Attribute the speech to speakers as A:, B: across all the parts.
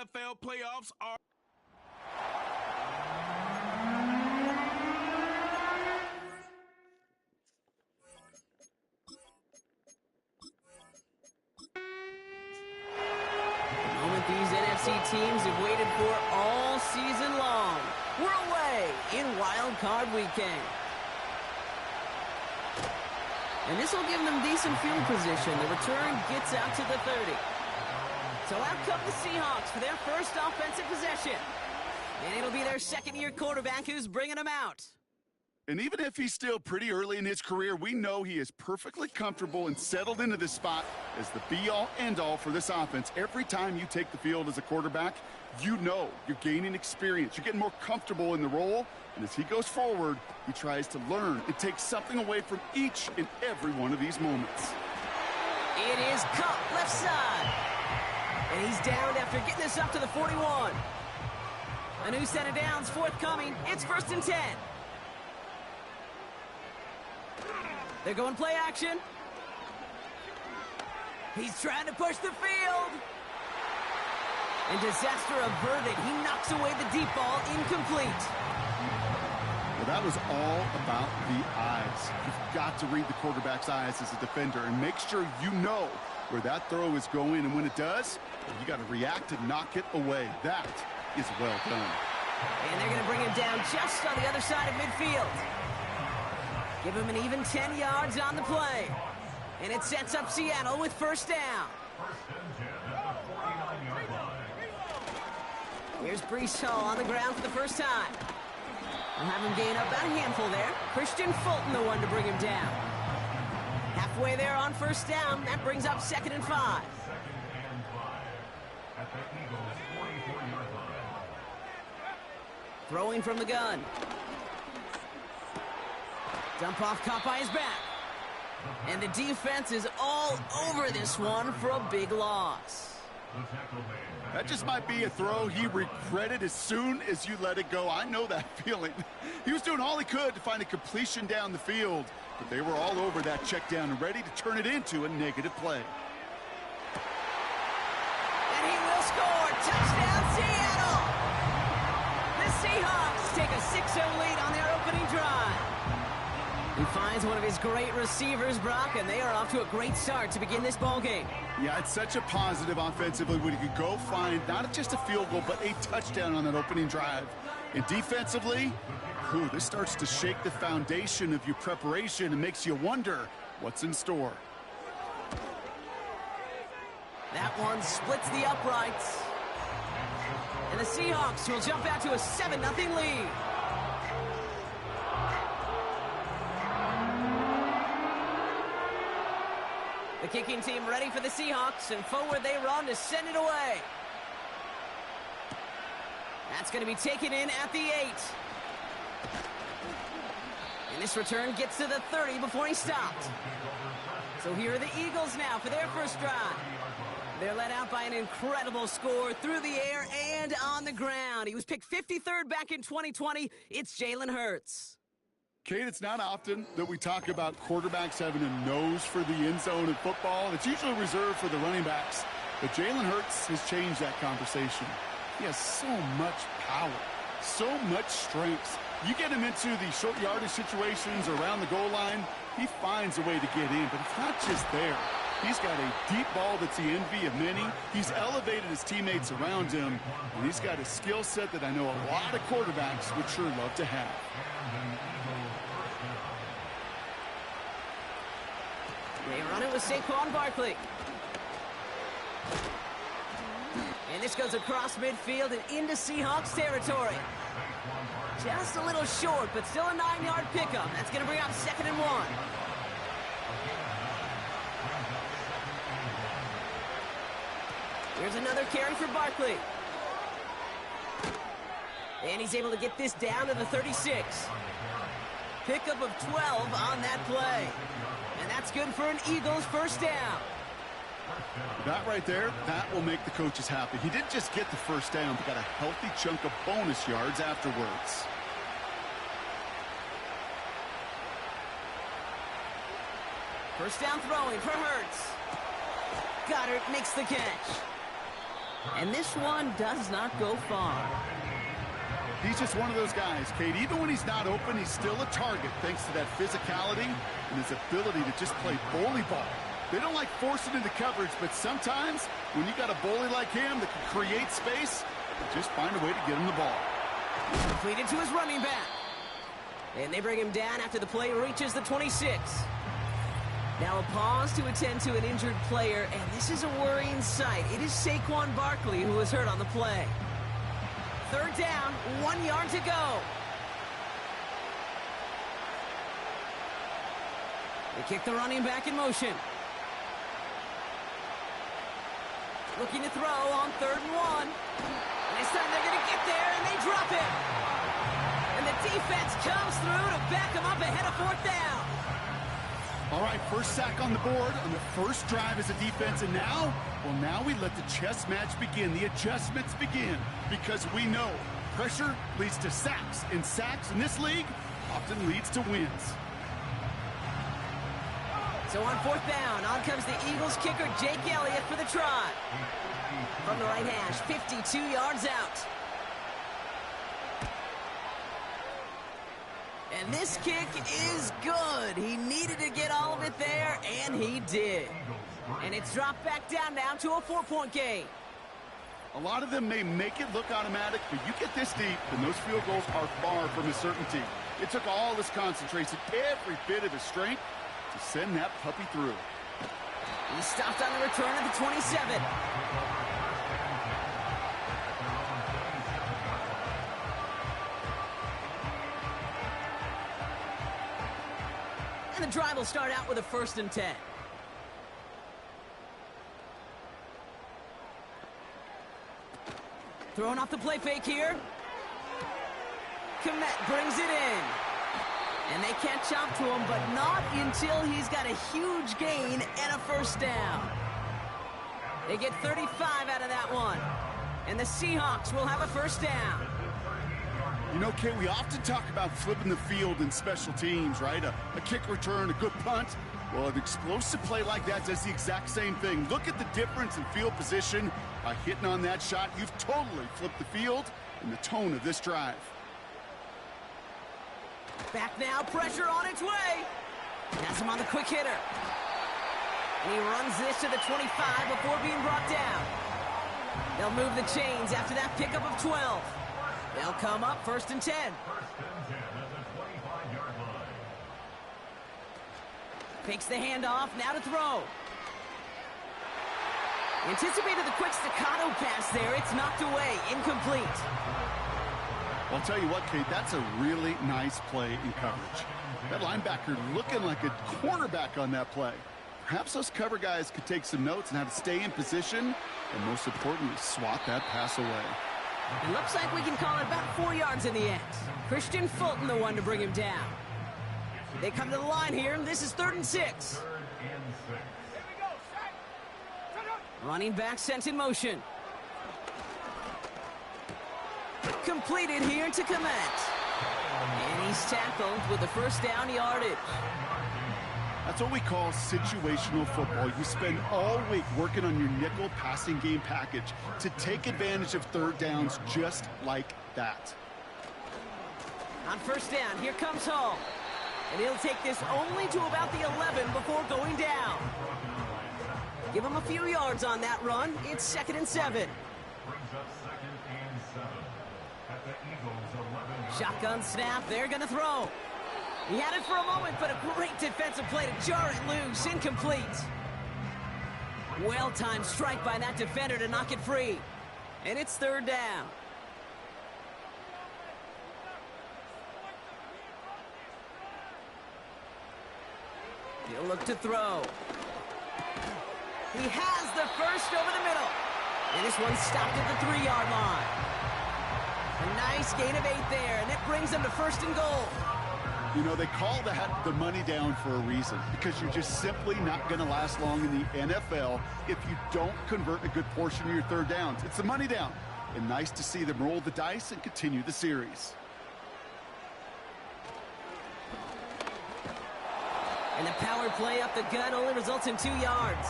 A: NFL playoffs are...
B: The moment these NFC teams have waited for all season long. We're away in Wild Card Weekend. And this will give them decent field position. The return gets out to the 30. So out come the Seahawks for their first offensive possession. And it'll be their second-year quarterback who's bringing them out.
C: And even if he's still pretty early in his career, we know he is perfectly comfortable and settled into this spot as the be-all, end-all for this offense. Every time you take the field as a quarterback, you know you're gaining experience. You're getting more comfortable in the role. And as he goes forward, he tries to learn and take something away from each and every one of these moments.
B: It is caught left side. And he's down after getting this up to the 41. A new set of downs forthcoming. It's 1st and 10. They're going play action. He's trying to push the field. And disaster averted. He knocks away the deep ball, incomplete.
C: Well, that was all about the eyes. You've got to read the quarterback's eyes as a defender and make sure you know where that throw is going. And when it does, you got to react and knock it away. That is well done.
B: And they're going to bring him down just on the other side of midfield. Give him an even 10 yards on the play. And it sets up Seattle with 1st down. Here's Brees Hall on the ground for the first time. We'll have him gain up about a handful there. Christian Fulton, the one to bring him down. Halfway there on 1st down. That brings up 2nd and 5. Throwing from the gun. Dump off caught by his back. And the defense is all over this one for a big loss.
C: That just might be a throw he regretted as soon as you let it go. I know that feeling. He was doing all he could to find a completion down the field, but they were all over that check down and ready to turn it into a negative play.
B: And he will score. Touchdown, Seattle! The Seahawks take a 6-0 lead on their opening drive. He finds one of his great receivers, Brock, and they are off to a great start to begin this ballgame.
C: Yeah, it's such a positive offensively when you could go find not just a field goal, but a touchdown on that opening drive. And defensively, this starts to shake the foundation of your preparation and makes you wonder what's in store.
B: That one splits the uprights. And the Seahawks will jump out to a 7-0 lead. The kicking team ready for the Seahawks, and forward they run to send it away. That's going to be taken in at the 8. And this return gets to the 30 before he stopped. So here are the Eagles now for their first drive. They're led out by an incredible score through the air and on the ground. He was picked 53rd back in 2020. It's Jalen Hurts.
C: Kate, it's not often that we talk about quarterbacks having a nose for the end zone in football. It's usually reserved for the running backs. But Jalen Hurts has changed that conversation. He has so much power, so much strength. You get him into the short yardage situations around the goal line, he finds a way to get in. But it's not just there. He's got a deep ball that's the envy of many. He's elevated his teammates around him. And he's got a skill set that I know a lot of quarterbacks would sure love to have.
B: They run it with Saquon Barkley. And this goes across midfield and into Seahawks territory. Just a little short, but still a 9-yard pickup. That's going to bring up 2nd and 1. Here's another carry for Barkley. And he's able to get this down to the 36. Pickup of 12 on that play. And that's good for an Eagles first down.
C: That right there, that will make the coaches happy. He didn't just get the first down, but got a healthy chunk of bonus yards afterwards.
B: First down throwing for Hurts. Goddard makes the catch. And this one does not go far.
C: He's just one of those guys, Kate. Even when he's not open, he's still a target thanks to that physicality and his ability to just play bully ball. They don't like forcing into coverage, but sometimes when you got a bully like him that can create space, just find a way to get him the ball.
B: Completed to his running back. And they bring him down after the play reaches the 26. Now a pause to attend to an injured player, and this is a worrying sight. It is Saquon Barkley who was hurt on the play. Third down, 1 yard to go. They kick the running back in motion. Looking to throw on 3rd and 1. And this time they're going to get there, and they drop it. And the defense comes through to back them up ahead of 4th down.
C: All right, first sack on the board on the first drive as a defense, and now, well, now we let the chess match begin. The adjustments begin, because we know pressure leads to sacks, and sacks in this league often leads to wins.
B: So on 4th down, on comes the Eagles kicker, Jake Elliott, for the try. From the right hash, 52 yards out. And this kick is good. He needed to get all of it there, and he did. And it's dropped back down now to a 4-point game.
C: A lot of them may make it look automatic, but you get this deep, and those field goals are far from a certainty. It took all his concentration, every bit of his strength, to send that puppy through.
B: He stopped on the return at the 27. And the drive will start out with a 1st and 10. Throwing off the play fake here. Komet brings it in. And they catch up to him, but not until he's got a huge gain and a 1st down. They get 35 out of that one. And the Seahawks will have a 1st down.
C: You know, Kate, we often talk about flipping the field in special teams, right? A kick return, a good punt. Well, an explosive play like that does the exact same thing. Look at the difference in field position. By hitting on that shot, you've totally flipped the field and the tone of this drive.
B: Back now, pressure on its way. Has him on the quick hitter. And he runs this to the 25 before being brought down. They'll move the chains after that pickup of 12. They'll come up 1st and 10. Fakes the handoff, now to throw. Anticipated the quick staccato pass there. It's knocked away, incomplete.
C: I'll tell you what, Kate, that's a really nice play in coverage. That linebacker looking like a cornerback on that play. Perhaps those cover guys could take some notes on how to stay in position and, most importantly, swat that pass away.
B: It looks like we can call it about 4 yards in the end. Christian Fulton, the one to bring him down. They come to the line here, and this is 3rd and 6. Running back sent in motion. Completed here to Komet. And he's tackled with the 1st down yardage.
C: That's what we call situational football. You spend all week working on your nickel passing game package to take advantage of 3rd downs just like that.
B: On 1st down, here comes Hall. And he'll take this only to about the 11 before going down. Give him a few yards on that run. It's 2nd and 7. Shotgun snap, they're going to throw. He had it for a moment, but a great defensive play to jar it loose. Incomplete. Well-timed strike by that defender to knock it free. And it's 3rd down. He'll look to throw. He has the 1st over the middle. And this one stopped at the 3-yard line. A nice gain of 8 there, and it brings them to 1st and goal.
C: You know, they call that the money down for a reason, because you're just simply not going to last long in the NFL if you don't convert a good portion of your 3rd downs. It's the money down, and nice to see them roll the dice and continue the series. And the power play up the gut only results in 2 yards.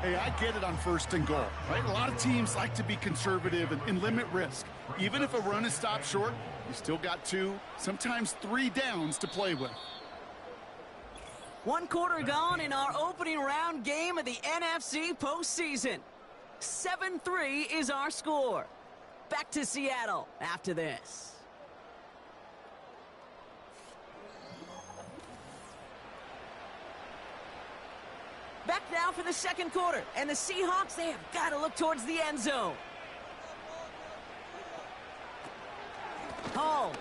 C: Hey, I get it on 1st and goal, right? A lot of teams like to be conservative and limit risk. Even if a run is stopped short, you still got 2, sometimes 3 downs to play with.
B: 1 quarter gone in our opening round game of the NFC postseason. 7-3 is our score. Back to Seattle after this. Back now for the 2nd quarter, and the Seahawks, they have got to look towards the end zone. Hall,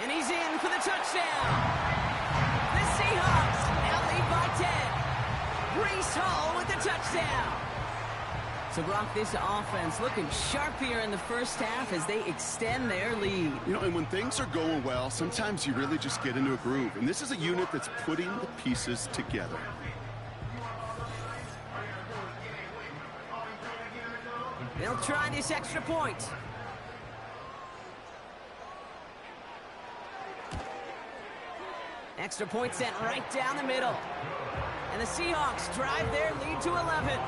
B: and he's in for the touchdown. The Seahawks now lead by 10. Breece Hall with the touchdown. So, Brock, this offense looking sharp here in the first half as they extend their lead.
C: You know, and when things are going well, sometimes you really just get into a groove. And this is a unit that's putting the pieces together.
B: They'll try this extra point. Extra point sent right down the middle. And the Seahawks drive their lead to 11.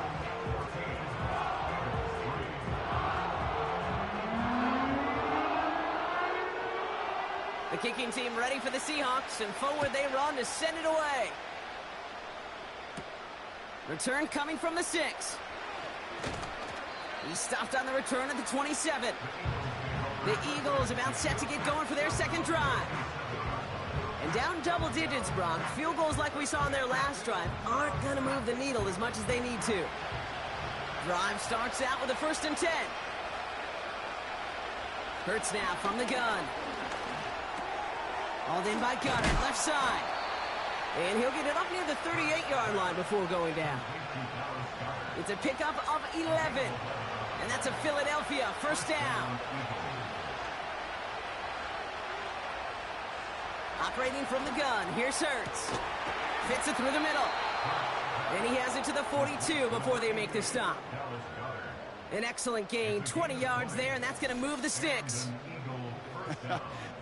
B: The kicking team ready for the Seahawks, and forward they run to send it away. Return coming from the 6. He stopped on the return at the 27. The Eagles about set to get going for their 2nd drive. And down double digits, Brock. Field goals like we saw on their last drive aren't going to move the needle as much as they need to. Drive starts out with a 1st and 10. Hurts now from the gun. Hauled in by Gunner, left side. And he'll get it up near the 38-yard line before going down. It's a pickup of 11. And that's a Philadelphia 1st down. Operating from the gun, here's Hurts. Fits it through the middle. And he has it to the 42 before they make the stop. An excellent gain, 20 yards there, and that's going to move the sticks.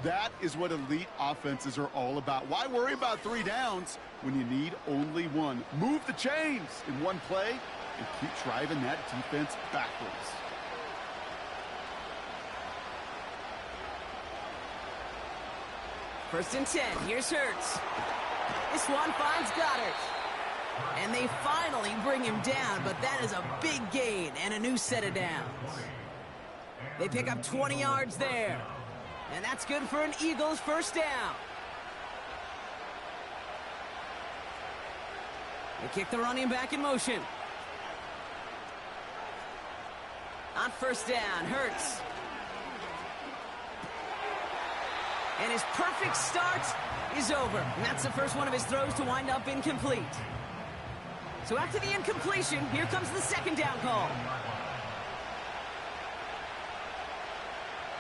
C: That is what elite offenses are all about. Why worry about 3 downs when you need only 1? Move the chains in one play and keep driving that defense backwards.
B: First and 10, here's Hurts. This one finds Goddard. And they finally bring him down, but that is a big gain and a new set of downs. They pick up 20 yards there. And that's good for an Eagles 1st down. They kick the running back in motion. On 1st down, Hurts. And his perfect start is over. And that's the first one of his throws to wind up incomplete. So after the incompletion, here comes the 2nd down call.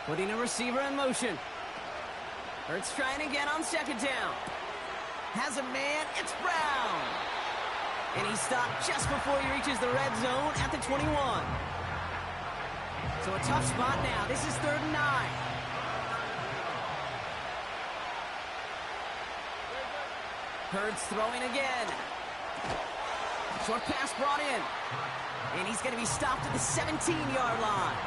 B: Putting a receiver in motion. Hurts trying again on 2nd down. Has a man, it's Brown. And he stopped just before he reaches the red zone at the 21. So a tough spot now. This is 3rd and 9. Hurts throwing again. Short pass brought in. And he's going to be stopped at the 17-yard line.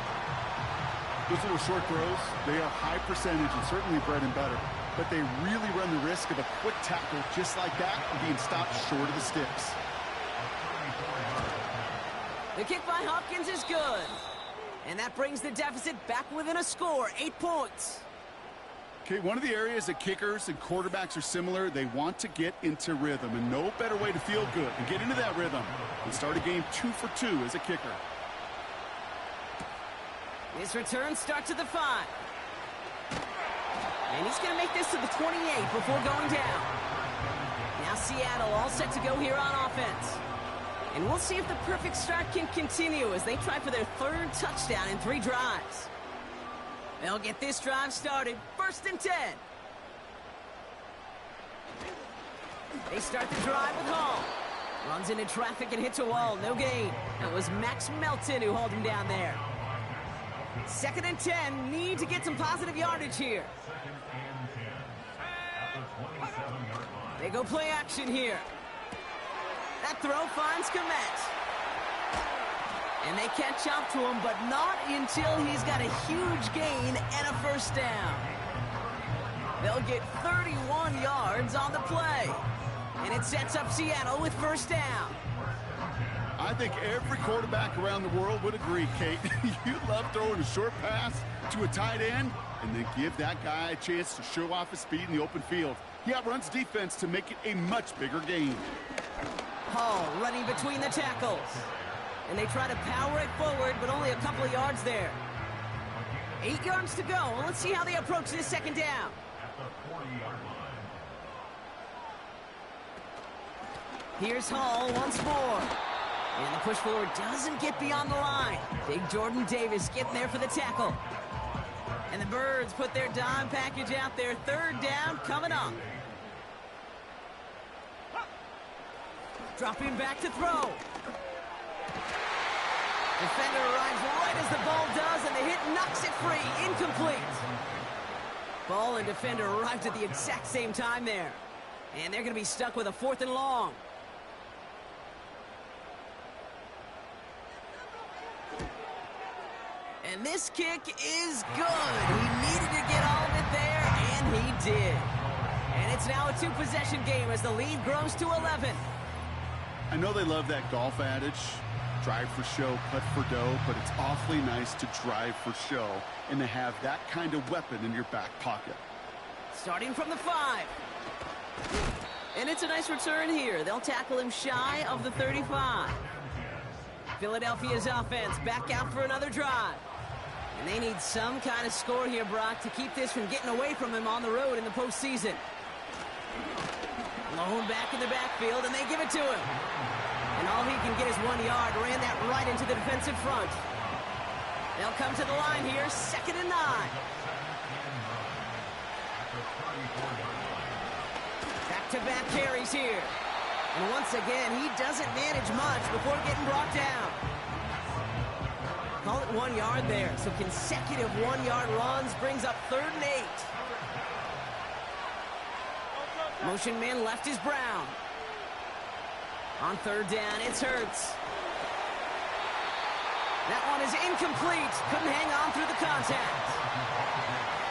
C: Those little short throws, they are high percentage and certainly bread and butter. But they really run the risk of a quick tackle just like that and being stopped short of the sticks.
B: The kick by Hopkins is good. And that brings the deficit back within a score, 8 points.
C: Okay, one of the areas that kickers and quarterbacks are similar, they want to get into rhythm. And no better way to feel good and get into that rhythm than start a game 2 for 2 as a kicker.
B: His return starts at the 5. And he's going to make this to the 28 before going down. Now Seattle all set to go here on offense. And we'll see if the perfect start can continue as they try for their 3rd touchdown in 3 drives. They'll get this drive started. 1st and 10. They start the drive with Hall. Runs into traffic and hits a wall. No gain. That was Max Melton who hauled him down there. 2nd and 10. Need to get some positive yardage here. They go play action here. That throw finds Komet. And they catch up to him, but not until he's got a huge gain and a first down. They'll get 31 yards on the play. And it sets up Seattle with first down.
C: I think every quarterback around the world would agree, Kate. You love throwing a short pass to a tight end and then give that guy a chance to show off his speed in the open field. He outruns defense to make it a much bigger gain.
B: Hall running between the tackles. And they try to power it forward, but only a couple of yards there. 8 yards to go. Well, let's see how they approach this second down. Here's Hall once more. And the push forward doesn't get beyond the line. Big Jordan Davis getting there for the tackle. And the Birds put their dime package out there. Third down coming up. Dropping back to throw. Defender arrives right as the ball does, and the hit knocks it free. Incomplete. Ball and defender arrived at the exact same time there. And they're going to be stuck with a 4th and long. And this kick is good. He needed to get all of it there, and he did. And it's now a 2-possession game as the lead grows to 11.
C: I know they love that golf adage, drive for show, putt for dough, but it's awfully nice to drive for show and to have that kind of weapon in your back pocket.
B: Starting from the 5. And it's a nice return here. They'll tackle him shy of the 35. Philadelphia's offense back out for another drive. And they need some kind of score here, Brock, to keep this from getting away from him on the road in the postseason. Lone back in the backfield, and they give it to him. And all he can get is 1 yard. Ran that right into the defensive front. They'll come to the line here, 2nd and 9. Back-to-back carries here. And once again, he doesn't manage much before getting brought down. Call it 1 yard there. So consecutive 1-yard runs brings up 3rd and 8. Motion man left is Brown. On 3rd down, it's Hurts. That one is incomplete. Couldn't hang on through the contact.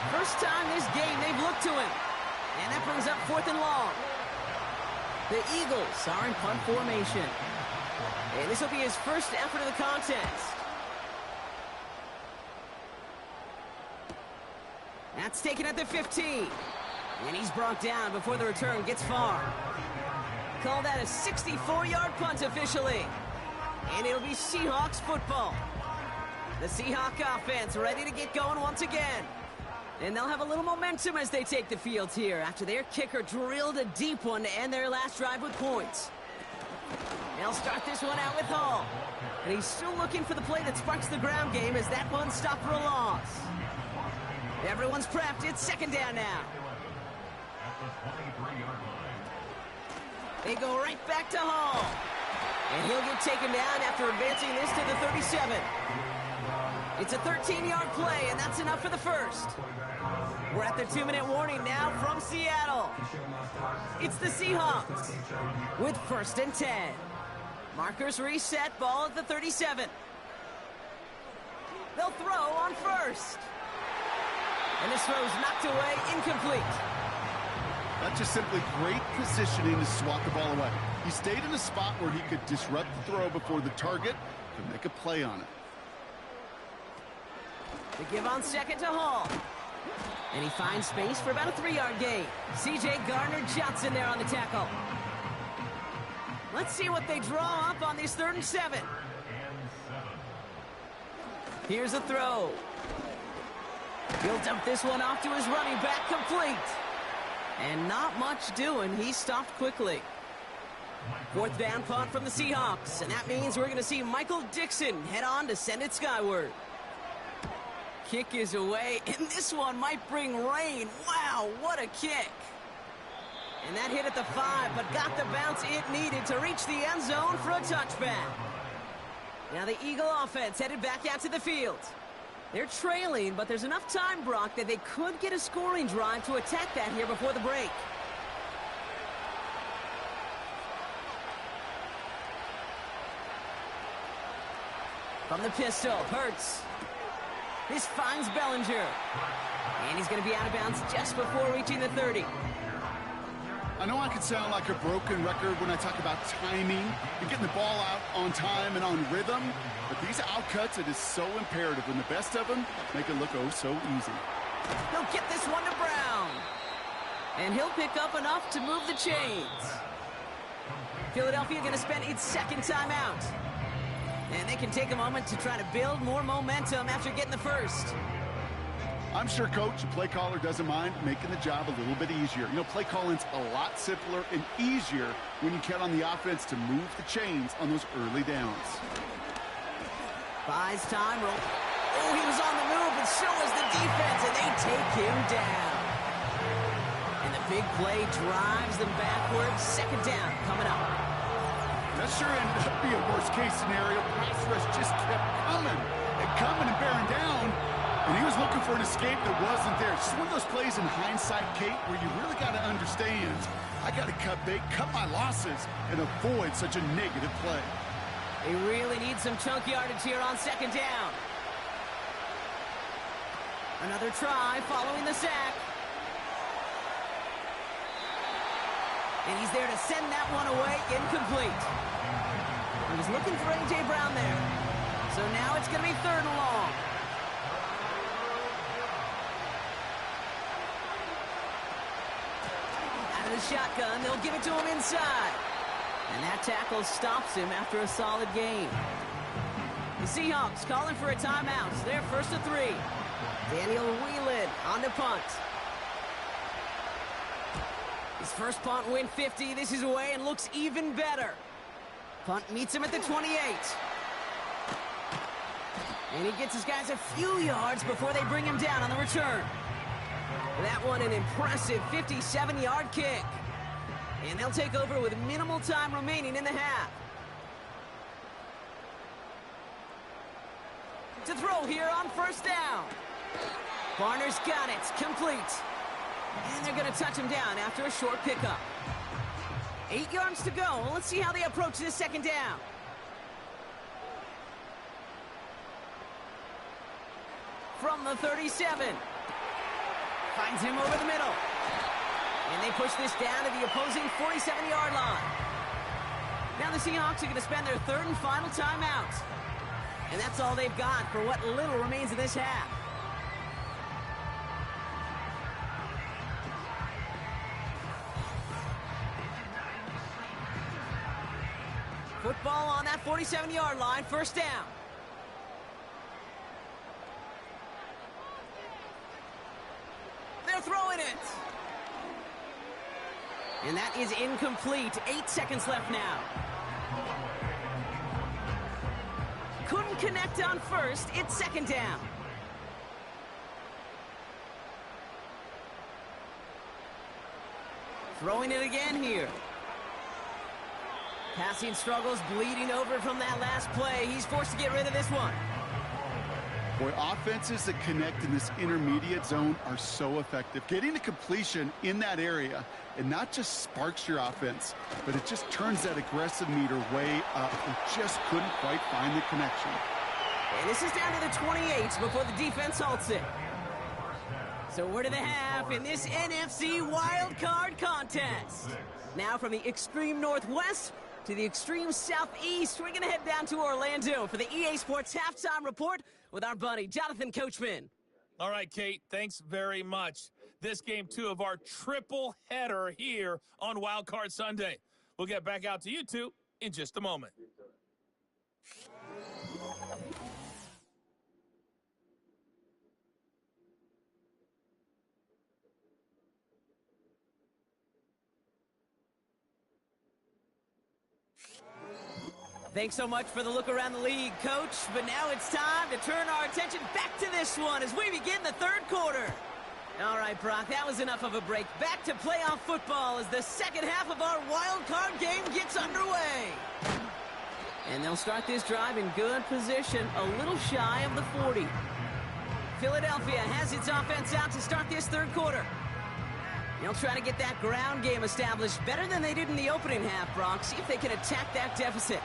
B: First time this game they've looked to him. And that brings up 4th and long. The Eagles are in punt formation. And this will be his first effort of the contest. That's taken at the 15. And he's brought down before the return gets far. Call that a 64-yard punt officially. And it'll be Seahawks football. The Seahawk offense ready to get going once again. And they'll have a little momentum as they take the field here after their kicker drilled a deep one to end their last drive with points. They'll start this one out with Hall. And he's still looking for the play that sparks the ground game as that one stopped for a loss. Everyone's prepped. It's 2nd down now. They go right back to Hall. And he'll get taken down after advancing this to the 37. It's a 13-yard play, and that's enough for the first. We're at the 2-minute warning now from Seattle. It's the Seahawks with 1st and 10. Markers reset, ball at the 37. They'll throw on 1st. And this throw's knocked away, incomplete.
C: That's just simply great positioning to swat the ball away. He stayed in a spot where he could disrupt the throw before the target could make a play on it.
B: The give on 2nd to Hall. And he finds space for about a 3-yard gain. C.J. Gardner-Johnson there on the tackle. Let's see what they draw up on this 3rd and 7. Here's a throw. He'll dump this one off to his running back, complete. And not much doing. He stopped quickly. 4th down punt from the Seahawks. And that means we're going to see Michael Dixon head on to send it skyward. Kick is away, and this one might bring rain. Wow, what a kick. And that hit at the 5, but got the bounce it needed to reach the end zone for a touchback. Now the Eagle offense headed back out to the field. They're trailing, but there's enough time, Brock, that they could get a scoring drive to attack that here before the break. From the pistol, Hurts. This finds Bellinger. And he's going to be out of bounds just before reaching the 30.
C: I know I could sound like a broken record when I talk about timing and getting the ball out on time and on rhythm, but these outcuts, it is so imperative when the best of them make it look oh so easy.
B: He'll get this one to Brown. And he'll pick up enough to move the chains. Philadelphia going to spend its second timeout. And they can take a moment to try to build more momentum after getting the first.
C: I'm sure coach, the play caller, doesn't mind making the job a little bit easier. You know, play calling's a lot simpler and easier when you count on the offense to move the chains on those early downs.
B: Buys time. Oh, he was on the move, but so was the defense, and they take him down. And the big play drives them backwards. Second down coming up.
C: That sure ended up being a worst-case scenario. Pass rush just kept coming and bearing down. And he was looking for an escape that wasn't there. It's just one of those plays in hindsight, Kate, where you really got to understand, I got to cut bait, cut my losses, and avoid such a negative play.
B: They really need some chunk yardage here on second down. Another try following the sack. And he's there to send that one away, incomplete. He was looking for A.J. Brown there. So now it's going to be third and long. Out of the shotgun, they'll give it to him inside. And that tackle stops him after a solid gain. The Seahawks calling for a timeout. They're first to 3. Daniel Whelan on the punt. His first punt win 50. This is away and looks even better. Punt meets him at the 28. And he gets his guys a few yards before they bring him down on the return. That one an impressive 57-yard kick. And they'll take over with minimal time remaining in the half. To throw here on first down. Barner's got it. Complete. And they're going to touch him down after a short pickup. 8 yards to go. Let's see how they approach this second down. From the 37. Finds him over the middle. And they push this down to the opposing 47-yard line. Now the Seahawks are going to spend their third and final timeout. And that's all they've got for what little remains of this half. Football on that 47-yard line, first down. They're throwing it. And that is incomplete. 8 seconds left now. Couldn't connect on first. It's second down. Throwing it again here. Passing struggles bleeding over from that last play. He's forced to get rid of this one.
C: Boy, offenses that connect in this intermediate zone are so effective. Getting the completion in that area, it not just sparks your offense, but it just turns that aggressive meter way up and just couldn't quite find the connection.
B: And this is down to the 28 before the defense halts it. So we're to the half in this NFC Wild Card contest. Now from the extreme northwest to the extreme southeast, we're going to head down to Orlando for the EA Sports Halftime Report with our buddy, Jonathan Coachman.
A: All right, Kate, thanks very much. This game 2 of our triple header here on Wild Card Sunday. We'll get back out to you two in just a moment.
B: Thanks so much for the look around the league, Coach. But now it's time to turn our attention back to this one as we begin the third quarter. All right, Brock, that was enough of a break. Back to playoff football as the second half of our wild card game gets underway. And they'll start this drive in good position, a little shy of the 40. Philadelphia has its offense out to start this third quarter. They'll try to get that ground game established better than they did in the opening half, Brock. See if they can attack that deficit.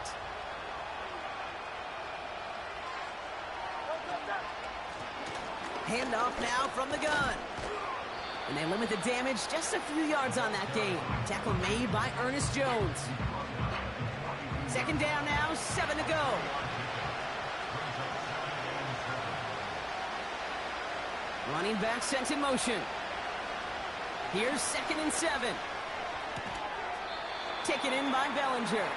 B: Handoff now from the gun. And they limit the damage just a few yards on that game. Tackle made by Ernest Jones. Second down now, 7 to go. Running back sent in motion. Here's 2nd and 7. Taken in by Bellinger.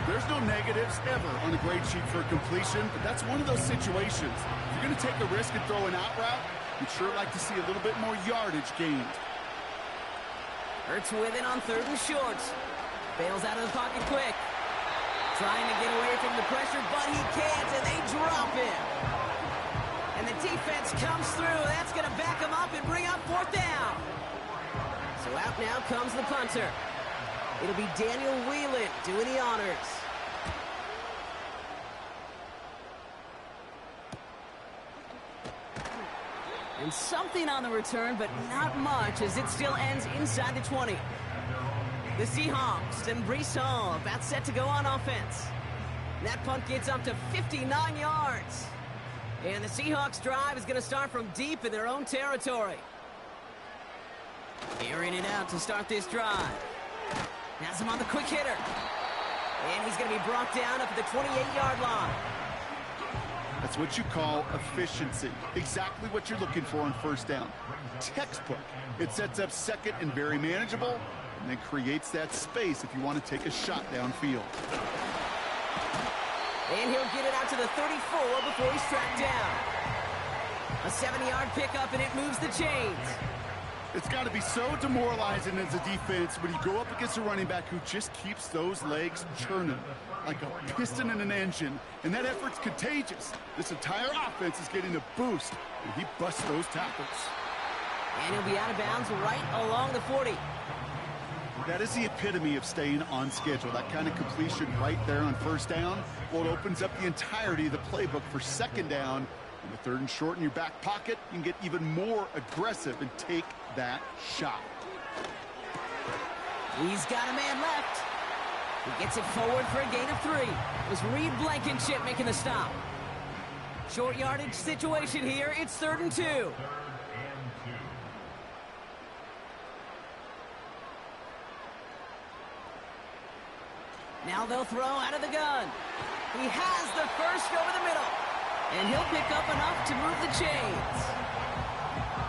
C: There's no negatives ever on a grade sheet for a completion, but that's one of those situations. If you're going to take a risk and throw an out route, you'd sure like to see a little bit more yardage gained.
B: Hurts with it on 3rd and short. Bails out of the pocket quick. Trying to get away from the pressure, but he can't, and they drop him. And the defense comes through. That's going to back him up and bring up 4th down. So out now comes the punter. It'll be Daniel Whelan doing the honors. And something on the return, but not much, as it still ends inside the 20. The Seahawks and Breece Hall about set to go on offense. That punt gets up to 59 yards. And the Seahawks drive is going to start from deep in their own territory. Airing it out to start this drive. Has him on the quick hitter. And he's going to be brought down up at the 28-yard line.
C: That's what you call efficiency. Exactly what you're looking for on 1st down. Textbook. It sets up 2nd and very manageable, and then creates that space if you want to take a shot downfield.
B: And he'll get it out to the 34 before he's tracked down. A 70-yard pickup, and it moves the chains.
C: It's got to be so demoralizing as a defense when you go up against a running back who just keeps those legs churning like a piston in an engine, and that effort's contagious. This entire offense is getting a boost, and he busts those tackles.
B: And he'll be out of bounds right along the 40.
C: That is the epitome of staying on schedule. That kind of completion right there on 1st down. Well, it opens up the entirety of the playbook for 2nd down. And the 3rd and short in your back pocket, you can get even more aggressive and take that shot.
B: He's got a man left. He gets it forward for a gain of 3. It was Reed Blankenship making the stop. Short yardage situation here. It's 3rd and 2. Now they'll throw out of the gun. He has the first over the middle. And he'll pick up enough to move the chains.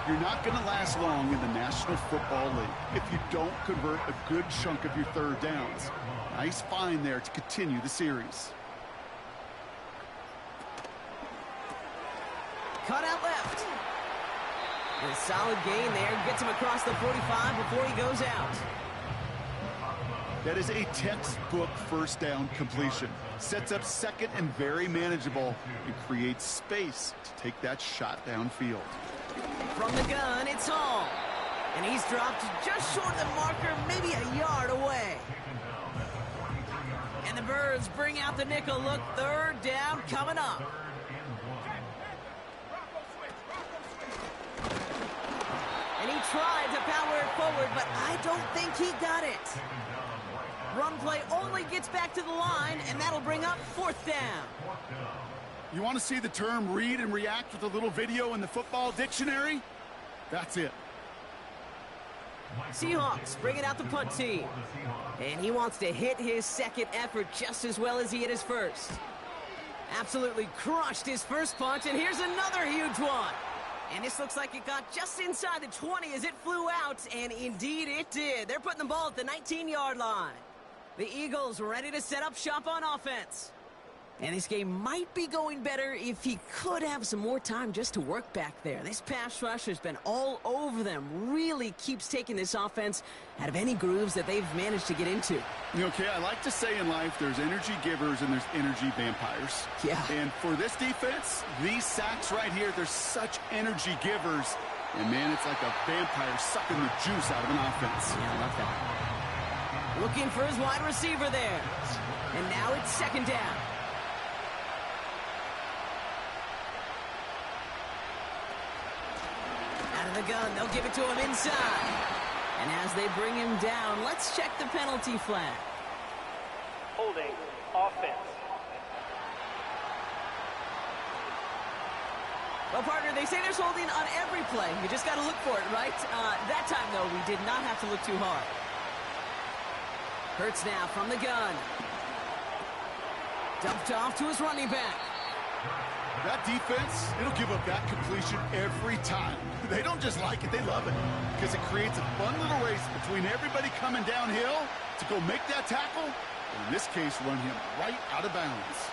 C: You're not going to last long in the National Football League if you don't convert a good chunk of your 3rd downs. Nice find there to continue the series.
B: Cut out left. And a solid gain there. Gets him across the 45 before he goes out.
C: That is a textbook 1st down completion. Sets up 2nd and very manageable and creates space to take that shot downfield.
B: From the gun, it's Hall. And he's dropped just short of the marker, maybe a yard away. And the Birds bring out the nickel look. 3rd down coming up. And he tried to power it forward, but I don't think he got it. Run play only gets back to the line, and that'll bring up 4th down.
C: You want to see the term read and react with a little video in the football dictionary? That's it.
B: Seahawks bringing out the punt team. And he wants to hit his 2nd effort just as well as he hit his 1st. Absolutely crushed his 1st punt, and here's another huge one. And this looks like it got just inside the 20 as it flew out, and indeed it did. They're putting the ball at the 19-yard line. The Eagles ready to set up shop on offense. And this game might be going better if he could have some more time just to work back there. This pass rush has been all over them. Really keeps taking this offense out of any grooves that they've managed to get into.
C: You know, Kay, I like to say in life there's energy givers and there's energy vampires.
B: Yeah.
C: And for this defense, these sacks right here, they're such energy givers. And, man, it's like a vampire sucking the juice out of an offense.
B: Yeah, I love that. Looking for his wide receiver there. And now it's 2nd down. Out of the gun, they'll give it to him inside. And as they bring him down, let's check the penalty flag.
D: Holding, offense.
B: Well, partner, they say there's holding on every play. You just got to look for it, right? That time, though, we did not have to look too hard. Hurts now from the gun. Dumped off to his running back.
C: That defense, it'll give up that completion every time. They don't just like it, they love it. Because it creates a fun little race between everybody coming downhill to go make that tackle, or in this case, run him right out of bounds.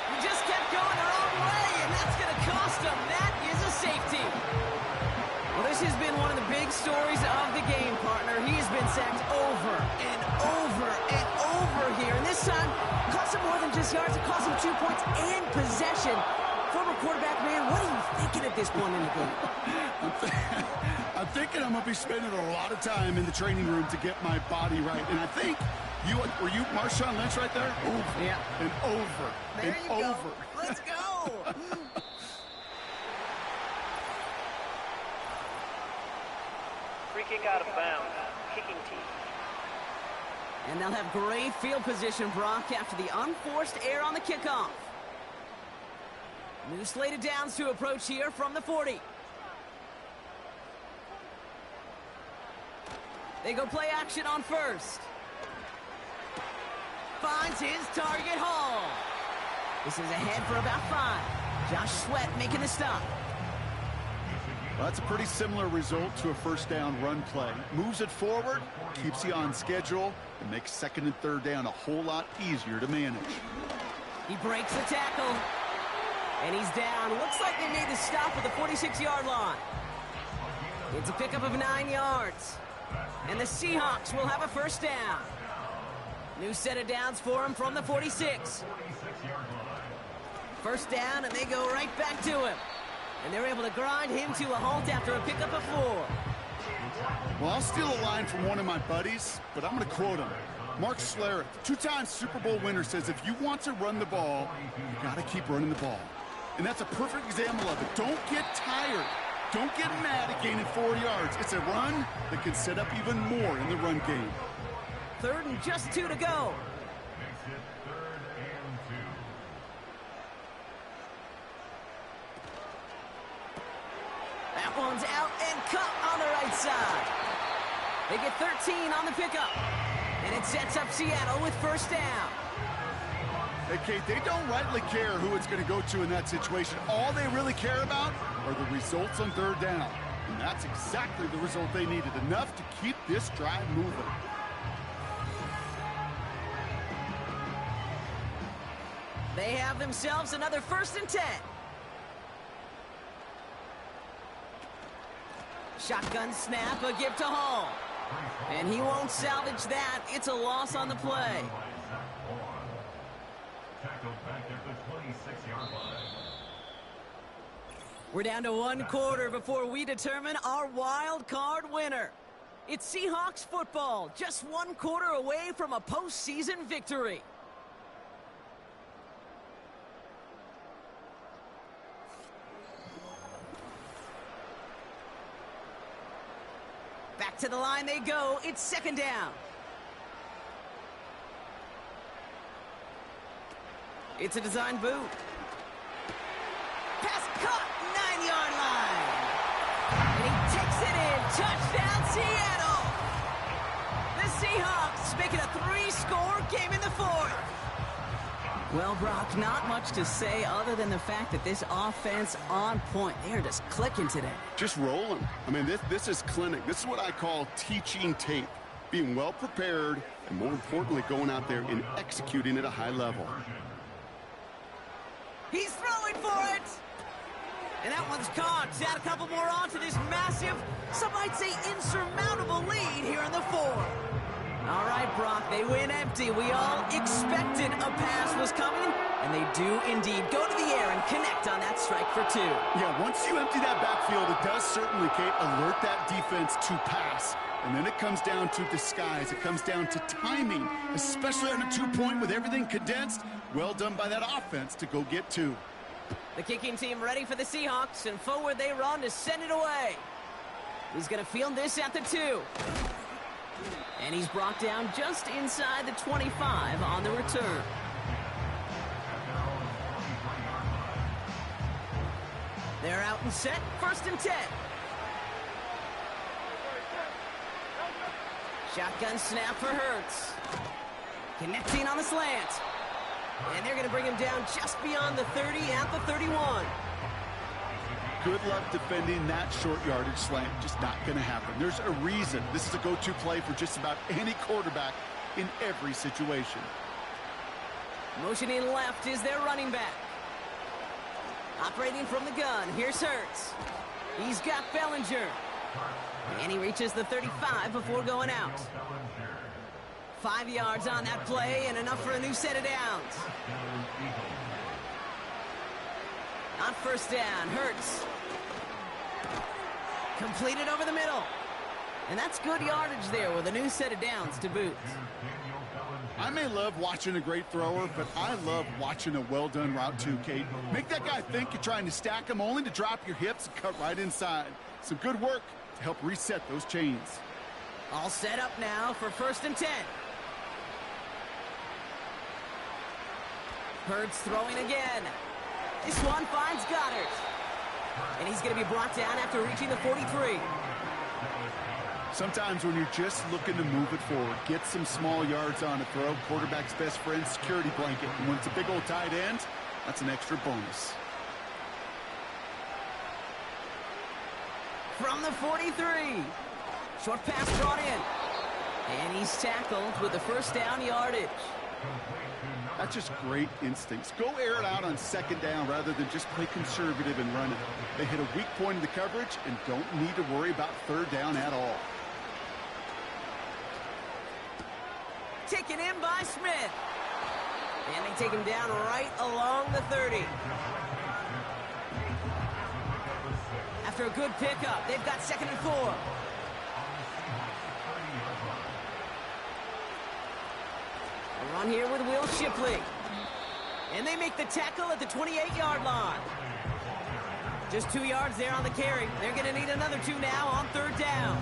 B: He just kept going the wrong way, and that's going to cost him. That is a safety. Well, this has been one of the big stories of the game, partner. He's been sacked over and over and over here. And this time, cost him more than just yards. It cost him 2 points and possession. Former quarterback, man, what are you thinking at this point in the game?
C: I'm thinking I'm going to be spending a lot of time in the training room to get my body right. And I think, were you Marshawn Lynch right there? Over and over
B: there
C: and
B: you
C: over.
B: Go. Let's go.
D: Free kick out of bounds. Kicking team.
B: And they'll have great field position, Brock, after the unforced error on the kickoff. New slated downs to approach here from the 40. They go play action on first. Finds his target, Hall. This is ahead for about 5. Josh Sweat making the stop.
C: Well, that's a pretty similar result to a first down run play. Moves it forward, keeps you on schedule, and makes second and third down a whole lot easier to manage.
B: He breaks the tackle, and he's down. Looks like they made the stop at the 46-yard line. It's a pickup of 9 yards, and the Seahawks will have a first down. New set of downs for him from the 46. First down, and they go right back to him. And they're able to grind him to a halt after a pickup of 4.
C: Well, I'll steal a line from one of my buddies, but I'm going to quote him. Mark Schlereth, 2-time Super Bowl winner, says if you want to run the ball, you got to keep running the ball. And that's a perfect example of it. Don't get tired. Don't get mad at gaining 4 yards. It's a run that can set up even more in the run game.
B: 3rd and just 2 to go. That one's out and cut on the right side. They get 13 on the pickup. And it sets up Seattle with first down.
C: Hey, Kate, they don't rightly care who it's going to go to in that situation. All they really care about are the results on 3rd down. And that's exactly the result they needed. Enough to keep this drive moving.
B: They have themselves another 1st and 10. Shotgun snap, a give to Hall. And he won't salvage that. It's a loss on the play. We're down to 1 quarter before we determine our wild card winner. It's Seahawks football, just 1 quarter away from a postseason victory. Back to the line they go. It's 2nd down. It's a design boot. Pass caught, 9-yard line. And he takes it in. Touchdown, Seattle. The Seahawks making a 3-score game in the 4th. Well, Brock, not much to say other than the fact that this offense on point. They're just clicking today.
C: Just rolling. I mean, this is clinic. This is what I call teaching tape. Being well prepared, and more importantly, going out there and executing at a high level.
B: He's throwing for it. And that one's caught. Add a couple more on to this massive, some might say insurmountable lead here in the 4th. All right, Brock, they win empty. We all expected a pass was coming, and they do indeed go to the air and connect on that strike for 2.
C: Yeah, once you empty that backfield, it does certainly, Kate, alert that defense to pass. And then it comes down to disguise. It comes down to timing, especially on a 2-point with everything condensed. Well done by that offense to go get 2.
B: The kicking team ready for the Seahawks, and forward they run to send it away. He's going to field this at the 2. And he's brought down just inside the 25 on the return. out and set. 1st and 10. Shotgun snap for Hurts. Connecting on the slant. And they're going to bring him down just beyond the 30 at the 31.
C: Good luck defending that short yardage slant. Just not going to happen. There's a reason this is a go-to play for just about any quarterback in every situation.
B: Motioning left is their running back. Operating from the gun, here's Hurts. He's got Bellinger. And he reaches the 35 before going out. 5 yards on that play and enough for a new set of downs. On 1st down, Hurts. Completed over the middle. And that's good yardage there with a new set of downs to boot.
C: I may love watching a great thrower, but I love watching a well-done route too, Kate. Make that guy think you're trying to stack him only to drop your hips and cut right inside. Some good work to help reset those chains.
B: All set up now for 1st and 10. Hurts throwing again. This one finds Goddard. And he's going to be brought down after reaching the 43.
C: Sometimes when you're just looking to move it forward, get some small yards on a throw, quarterback's best friend, security blanket. And when it's a big old tight end, that's an extra bonus.
B: From the 43. Short pass brought in. And he's tackled with the 1st down yardage.
C: That's just great instincts. Go air it out on 2nd down rather than just play conservative and run it. They hit a weak point in the coverage and don't need to worry about 3rd down at all.
B: Taken in by Smith. And they take him down right along the 30. After a good pickup, they've got 2nd and 4. A run here with Will Shipley. And they make the tackle at the 28-yard line. Just 2 yards there on the carry. They're going to need another 2 now on 3rd down.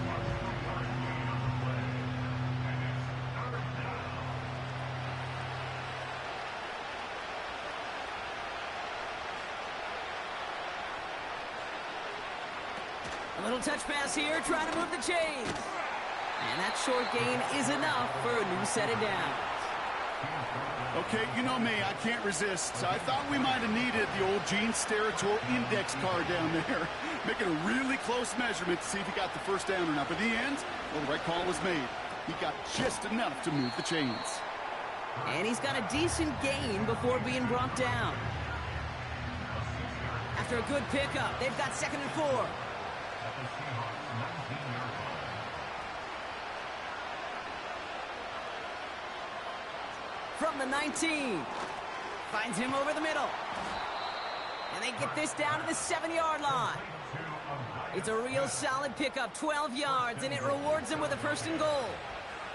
B: A little touch pass here, trying to move the chains. And that short gain is enough for a new set of downs.
C: Okay, you know me, I can't resist. I thought we might have needed the old Gene Steratore index card down there. Making a really close measurement to see if he got the 1st down or not. But in the end, well, the right call was made. He got just enough to move the chains.
B: And he's got a decent gain before being brought down. After a good pickup, they've got 2nd and 4. From the 19. Finds him over the middle. And they get this down to the 7-yard line. It's a real solid pickup, 12 yards, and it rewards them with a 1st and goal.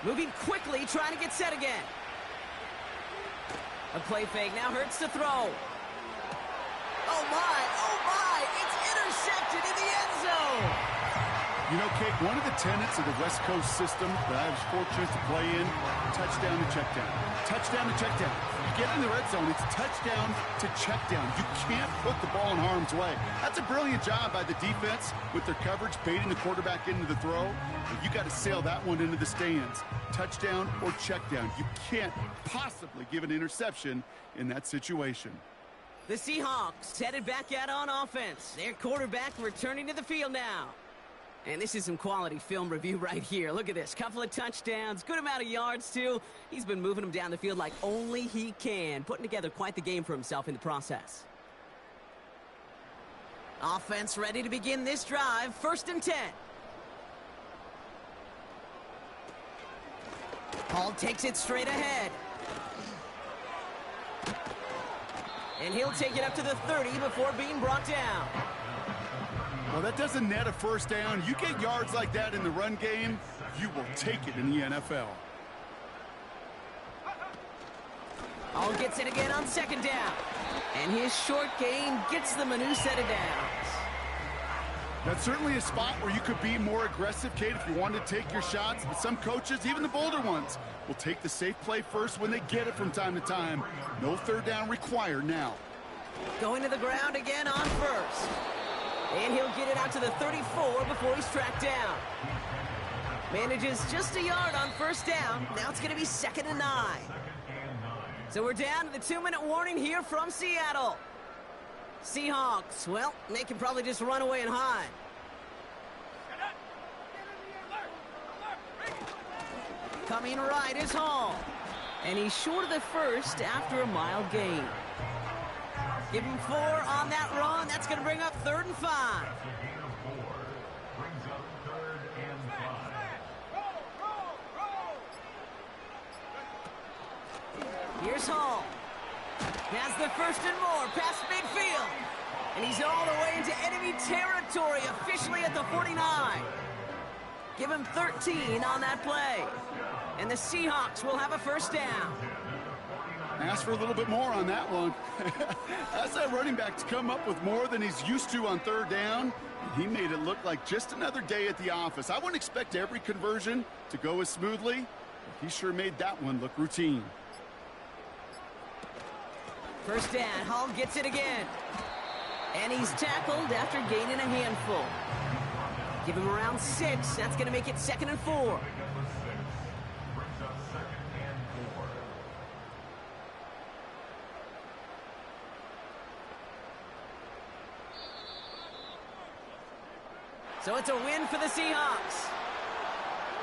B: Moving quickly, trying to get set again. A play fake, now Hurts to throw. Oh my, it's intercepted in the end zone.
C: You know, Kate, one of the tenets of the West Coast system that I was fortunate to play in, touchdown to check down. Touchdown to check down. You get in the red zone, it's touchdown to check down. You can't put the ball in harm's way. That's a brilliant job by the defense with their coverage, baiting the quarterback into the throw. But you got to sail that one into the stands. Touchdown or check down. You can't possibly give an interception in that situation.
B: The Seahawks headed back out on offense. Their quarterback returning to the field now. And this is some quality film review right here. Look at this. Couple of touchdowns. Good amount of yards, too. He's been moving them down the field like only he can. Putting together quite the game for himself in the process. Offense ready to begin this drive. 1st and 10. Hall takes it straight ahead. And he'll take it up to the 30 before being brought down.
C: Well, that doesn't net a 1st down. You get yards like that in the run game, you will take it in the NFL.
B: Hall gets it again on 2nd down. And his short gain gets them a new set of downs.
C: That's certainly a spot where you could be more aggressive, Kate, if you wanted to take your shots. But some coaches, even the bolder ones, will take the safe play first when they get it from time to time. No 3rd down required now.
B: Going to the ground again on 1st. And he'll get it out to the 34 before he's tracked down. Manages just a yard on first down. Now it's going to be 2nd and 9. So we're down to the 2-minute warning here from Seattle. Seahawks, well, they can probably just run away and hide. Coming right is Hall. And he's short of the first after a mild gain. Give him 4 on that run. That's going to bring up 3rd and 5. Here's Hall. Has the 1st and more past midfield. And he's all the way into enemy territory, officially at the 49. Give him 13 on that play. And the Seahawks will have a 1st down.
C: Ask for a little bit more on that one. That's that running back to come up with more than he's used to on 3rd down. He made it look like just another day at the office. I wouldn't expect every conversion to go as smoothly, but he sure made that one look routine.
B: 1st down, Hall gets it again. And he's tackled after gaining a handful. Give him around 6. That's going to make it 2nd and 4. So it's a win for the Seahawks.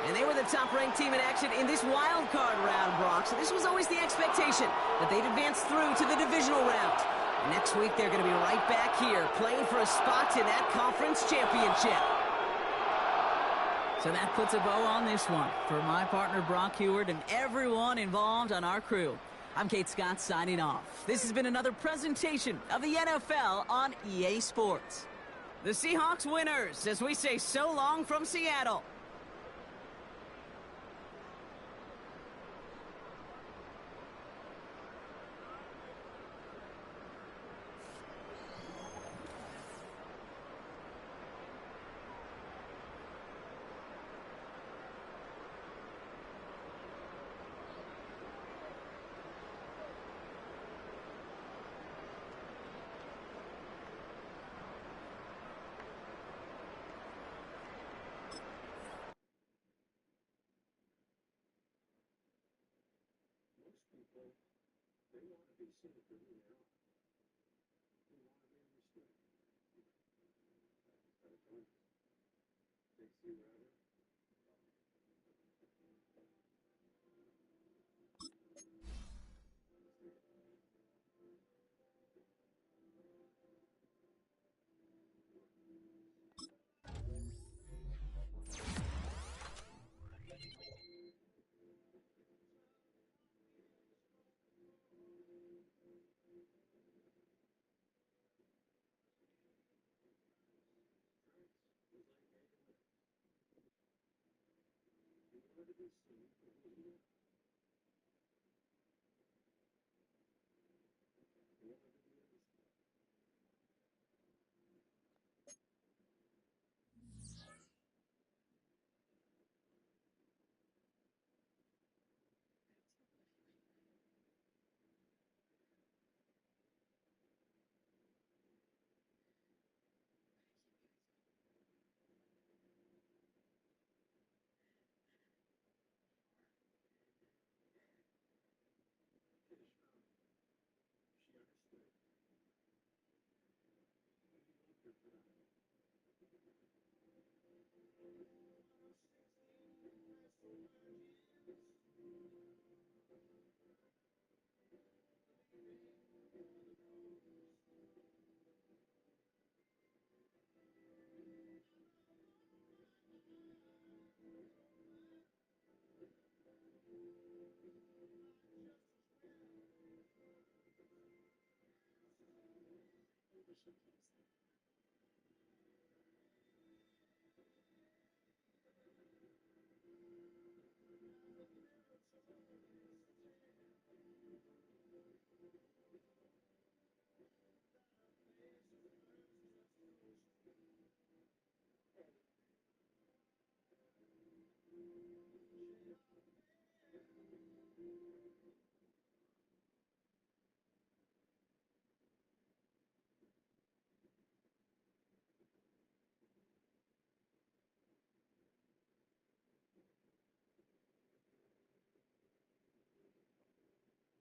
B: And they were the top-ranked team in action in this wild card round, Brock. So this was always the expectation that they'd advance through to the divisional round. Next week, they're going to be right back here playing for a spot in that conference championship.
E: So that puts a bow on this one. For my partner, Brock Heward, and everyone involved on our crew, I'm Kate Scott signing off. This has been another presentation of the NFL on EA Sports.
B: The Seahawks winners, as we say so long from Seattle.